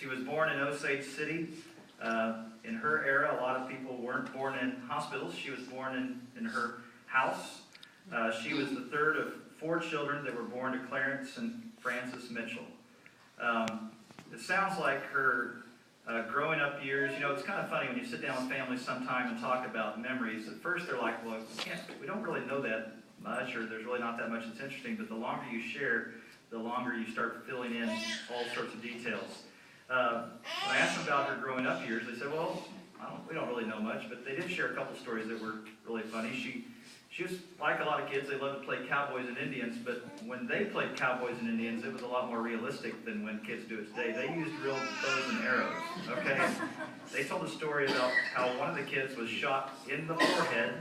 was born in Osage City. In her era, a lot of people weren't born in hospitals. She was born in her house. She was the third of 4 children that were born to Clarence and Frances Mitchell. It sounds like her growing up years, it's kind of funny when you sit down with families sometime and talk about memories. At first they're like, well, we don't really know that much, or there's really not that much that's interesting, but the longer you share, the longer you start filling in all sorts of details. When I asked them about her growing up years, they said, well, we don't really know much, but they did share a couple stories that were really funny. She was like a lot of kids. They loved to play cowboys and Indians, but when they played cowboys and Indians, it was a lot more realistic than when kids do it today. They used real bows and arrows, okay? They told a story about how one of the kids was shot in the forehead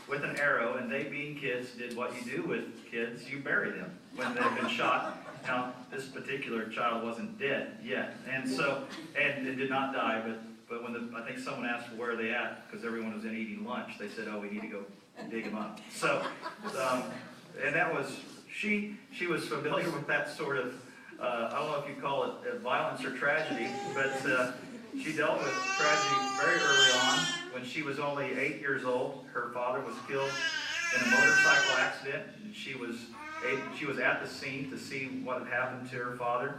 with an arrow, and they, being kids, did what you do with kids. You bury them when they've been shot. Now, this particular child wasn't dead yet, and it did not die, but when I think someone asked where are they at, because everyone was in eating lunch, they said, oh, we need to go dig them up. So, and that was, she was familiar with that sort of, I don't know if you call it violence or tragedy, but she dealt with tragedy very early on. When she was only 8 years old, her father was killed in a motorcycle accident, and she was at the scene to see what had happened to her father.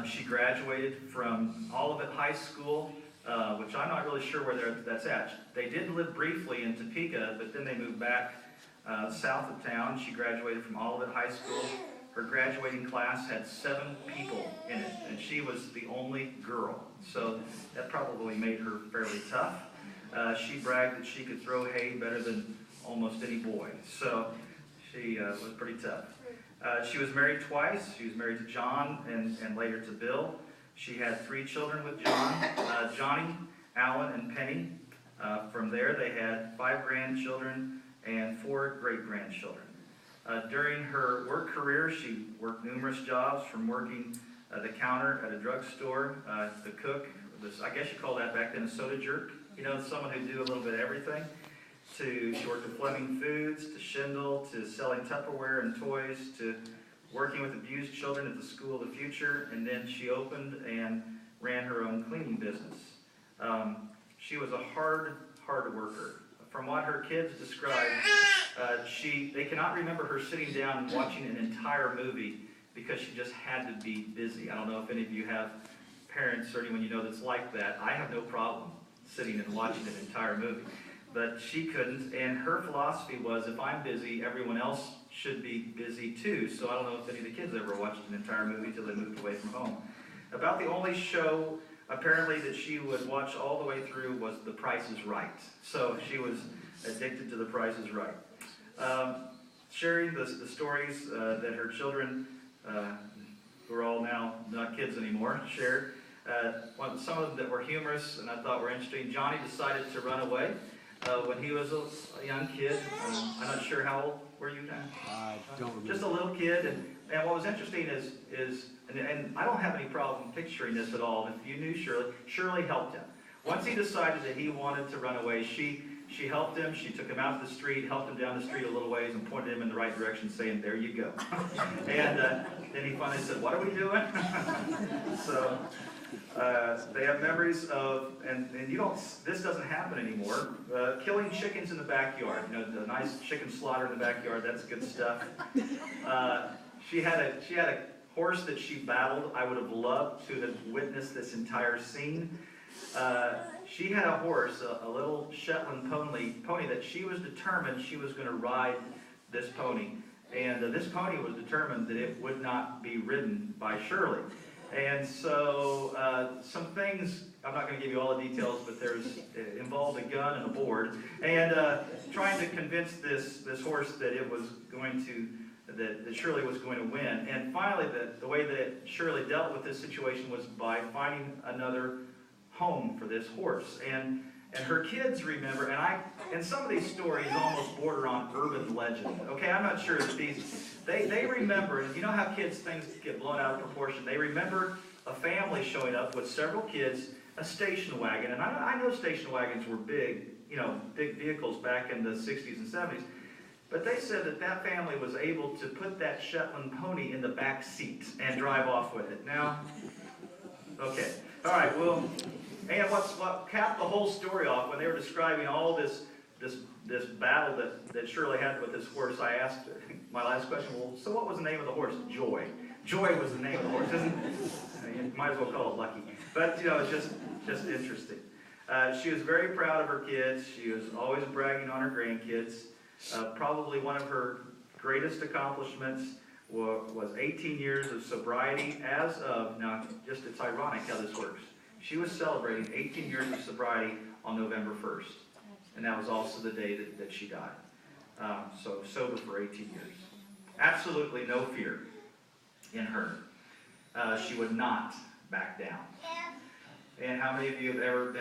She graduated from Olivet High School, which I'm not really sure where that's at. They did live briefly in Topeka, but then they moved back south of town. She graduated from Olivet High School. Her graduating class had 7 people in it, and she was the only girl. So that probably made her fairly tough. She bragged that she could throw hay better than almost any boy. So she was pretty tough. She was married twice. She was married to John and later to Bill. She had 3 children with John, Johnny, Alan, and Penny. From there, they had 5 grandchildren and 4 great-grandchildren. During her work career, she worked numerous jobs, from working the counter at a drugstore, the cook, I guess you call that back then a soda jerk, someone who do a little bit of everything. She worked at Fleming Foods, to Schindel, to selling Tupperware and toys, to working with abused children at the School of the Future, and then she opened and ran her own cleaning business. She was a hard worker. From what her kids described, they cannot remember her sitting down and watching an entire movie because she just had to be busy. I don't know if any of you have parents or anyone you know that's like that. I have no problem sitting and watching an entire movie. But she couldn't, and her philosophy was, if I'm busy, everyone else should be busy too. So I don't know if any of the kids ever watched an entire movie till they moved away from home. About the only show, apparently, that she would watch all the way through was The Price is Right. So she was addicted to The Price is Right. Sharing the stories that her children, who are all now not kids anymore, shared. Some of them that were humorous and I thought were interesting. Johnny decided to run away. When he was a young kid. I'm not sure how old were you now? I don't remember. Just a little kid, and what was interesting is and I don't have any problem picturing this at all. If you knew Shirley helped him. Once he decided that he wanted to run away, she helped him. She took him out to the street, helped him down the street a little ways, and pointed him in the right direction, saying, "There you go." And then he finally said, "What are we doing?" So. They have memories of, and this doesn't happen anymore, killing chickens in the backyard. The nice chicken slaughter in the backyard, that's good stuff. She had a horse that she battled. I would have loved to have witnessed this entire scene. She had a horse, a little Shetland pony that she was determined she was going to ride this pony. And this pony was determined that it would not be ridden by Shirley. And so some things, I'm not going to give you all the details, but it involved a gun and a board, and trying to convince this horse that it was going to, that Shirley was going to win. And finally, the way that Shirley dealt with this situation was by finding another home for this horse. And her kids remember, and some of these stories almost border on urban legend. Okay, I'm not sure that they remember, and you know how things get blown out of proportion. They remember a family showing up with several kids, a station wagon, and I know station wagons were big vehicles back in the 60s and 70s, but they said that family was able to put that Shetland pony in the back seat and drive off with it. Now, Okay. All right. Well, and what capped the whole story off, when they were describing all this battle that Shirley had with this horse, I asked her, my last question, well, so what was the name of the horse? Joy. Joy was the name of the horse. You might as well call it Lucky. But, it's just interesting. She was very proud of her kids. She was always bragging on her grandkids. Probably one of her greatest accomplishments was 18 years of sobriety as of, now it's ironic how this works. She was celebrating 18 years of sobriety on November 1st. And that was also the day that she died. So sober for 18 years. Absolutely no fear in her. She would not back down. And how many of you have ever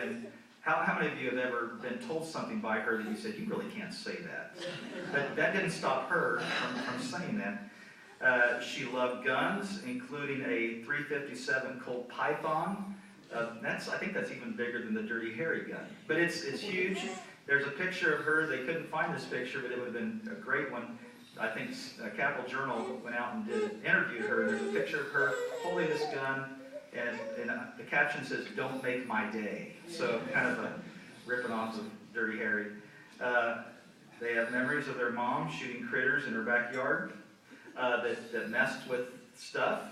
been told something by her that you said, you really can't say that? But that didn't stop her from saying that. She loved guns, including a .357 Colt Python. I think that's even bigger than the Dirty Harry gun. But it's huge. There's a picture of her. They couldn't find this picture, but it would have been a great one. I think Capital Journal went out and interviewed her. There's a picture of her holding this gun, and the caption says, "Don't make my day." So kind of a ripping off of Dirty Harry. They have memories of their mom shooting critters in her backyard that messed with stuff.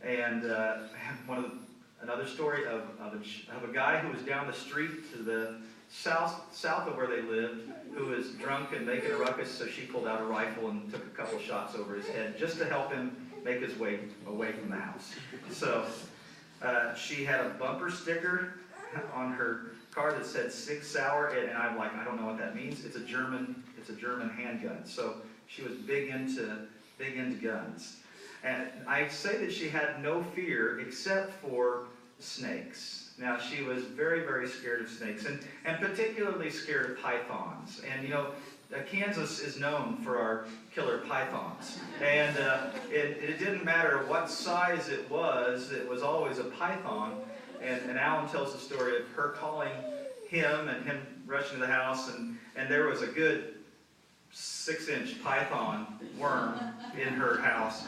And another story of a guy who was down the street to the south of where they lived, who was drunk and making a ruckus, so she pulled out a rifle and took a couple shots over his head just to help him make his way away from the house. So she had a bumper sticker on her car that said "Sig Sauer," and I'm like, I don't know what that means. It's a German handgun. So she was big into guns. And I say that she had no fear except for snakes. Now, she was very, very scared of snakes, and particularly scared of pythons. And, Kansas is known for our killer pythons. And it didn't matter what size it was always a python. And Alan tells the story of her calling him and him rushing to the house, and there was a good 6-inch python worm in her house.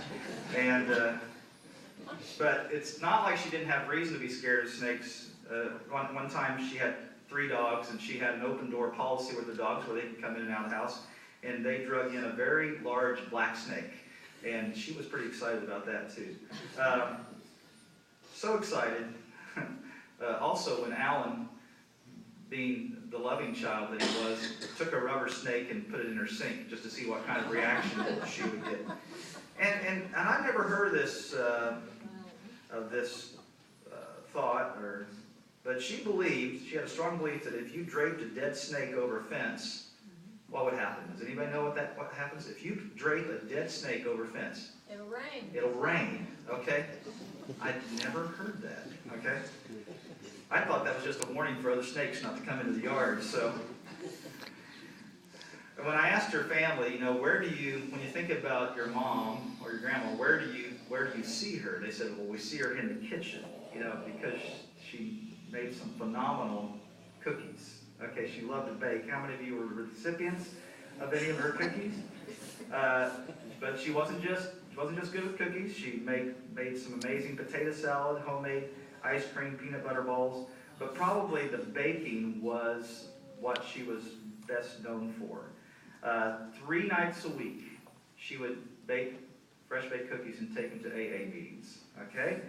And but it's not like she didn't have reason to be scared of snakes. One time she had 3 dogs, and she had an open door policy with the dogs where they could come in and out of the house. And they drug in a very large black snake. And she was pretty excited about that too. So excited. Also, when Alan, being the loving child that he was, took a rubber snake and put it in her sink just to see what kind of reaction she would get. And I never heard this thought, but she had a strong belief that if you draped a dead snake over a fence, what would happen? Does anybody know what happens? If you drape a dead snake over a fence, it'll rain. It'll rain, okay? I'd never heard that, okay? I thought that was just a warning for other snakes not to come into the yard. So when I asked her family, when you think about your mom or your grandma, where do you see her? They said, well, we see her in the kitchen, because she made some phenomenal cookies. Okay, she loved to bake. How many of you were recipients of any of her cookies? But she wasn't just good with cookies. She made some amazing potato salad, homemade ice cream, peanut butter balls. But probably the baking was what she was best known for. 3 nights a week, she would bake fresh baked cookies and take them to AA meetings. Okay.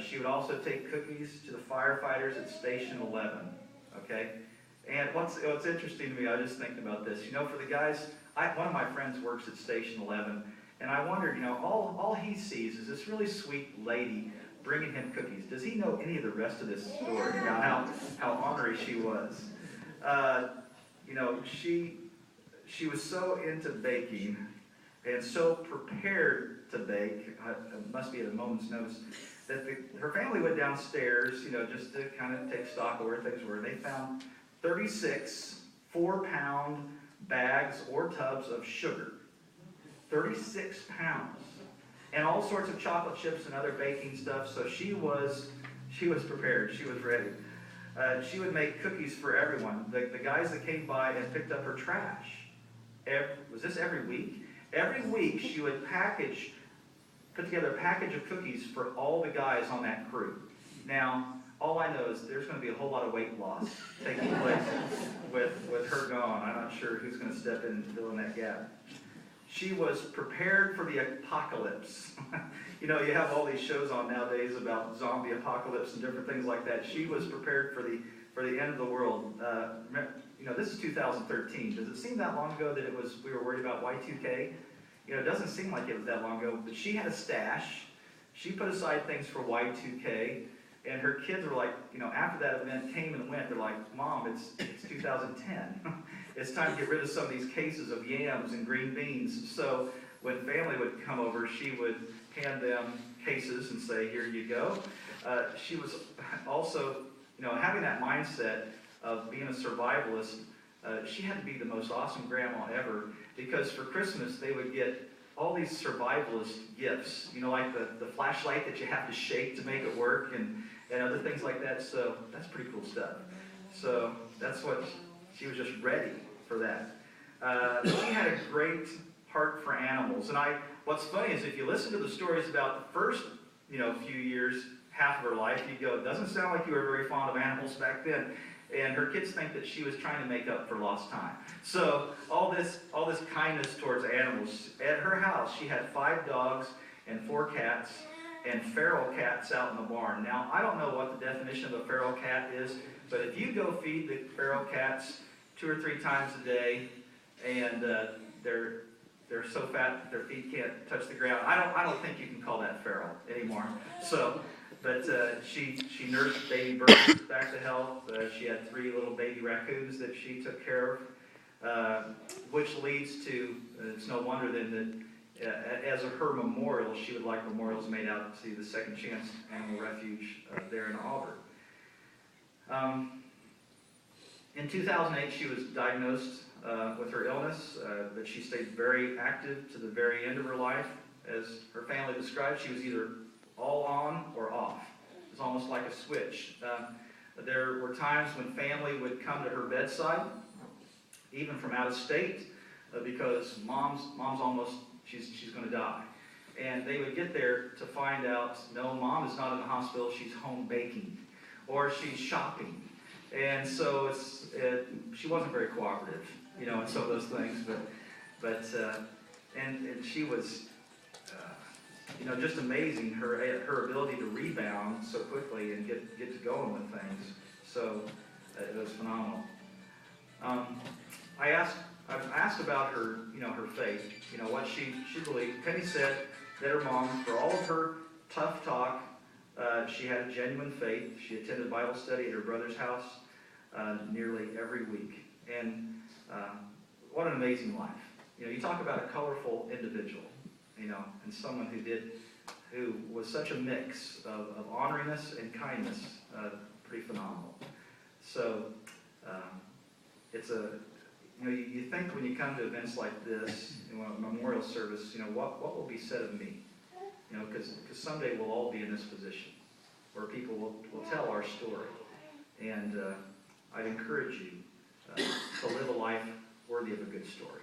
She would also take cookies to the firefighters at Station 11. Okay. And what's interesting to me, I was just thinking about this. For the guys, one of my friends works at Station 11, and I wondered, all he sees is this really sweet lady bringing him cookies. Does he know any of the rest of this story? How ornery she was. She was so into baking and so prepared to bake, it must be at a moment's notice, that her family went downstairs, just to kind of take stock of where things were. They found 36 4-pound bags or tubs of sugar. 36 pounds. And all sorts of chocolate chips and other baking stuff. So she was prepared. She was ready. She would make cookies for everyone. The guys that came by and picked up her trash. Was this every week? Every week she would package put together a package of cookies for all the guys on that crew. Now, all I know is there's going to be a whole lot of weight loss taking place with her gone. I'm not sure who's going to step in and fill in that gap. She was prepared for the apocalypse. You know, you have all these shows on nowadays about zombie apocalypse and different things like that. She was prepared for the end of the world. You know, this is 2013. Does it seem that long ago that we were worried about Y2K? You know, it doesn't seem like it was that long ago, but she had a stash. She put aside things for Y2K, and her kids were like, you know, after that event came and went, they're like, Mom, it's 2010. It's time to get rid of some of these cases of yams and green beans. So when family would come over, she would hand them cases and say, here you go. She was also, you know, having that mindset of being a survivalist. She had to be the most awesome grandma ever, because for Christmas they would get all these survivalist gifts, you know, like the flashlight that you have to shake to make it work, and other things like that. So that's pretty cool stuff. So that's what she was just ready for that. She had a great heart for animals, and what's funny is if you listen to the stories about the first, you know, few years, half of her life, you go, it doesn't sound like you were very fond of animals back then. And her kids think that she was trying to make up for lost time. So all this kindness towards animals. At her house, she had 5 dogs and 4 cats and feral cats out in the barn. Now, I don't know what the definition of a feral cat is, but if you go feed the feral cats 2 or 3 times a day, and they're so fat that their feet can't touch the ground, I don't think you can call that feral anymore. So. But she nursed baby birds back to health. She had 3 little baby raccoons that she took care of, which leads to, it's no wonder then that as of her memorial, she would like memorials made out to the Second Chance Animal Refuge there in Auburn. In 2008, she was diagnosed with her illness, but she stayed very active to the very end of her life. As her family described, she was either all on or off. It was almost like a switch. There were times when family would come to her bedside, even from out of state, because mom's almost, she's going to die. And they would get there to find out, no, Mom is not in the hospital, she's home baking, or she's shopping. And so she wasn't very cooperative, you know, in some of those things, but she was, you know, just amazing, her ability to rebound so quickly and get to going with things. So it was phenomenal. I've asked about her, you know, her faith, you know, what she believed. Penny said that her mom, for all of her tough talk, she had a genuine faith. She attended Bible study at her brother's house nearly every week. And what an amazing life. You know, you talk about a colorful individual, you know, and someone who was such a mix of honoriness and kindness, pretty phenomenal. So it's you know, you think when you come to events like this, you know, a memorial service, you know, what will be said of me? You know, because someday we'll all be in this position where people will tell our story. And I'd encourage you to live a life worthy of a good story.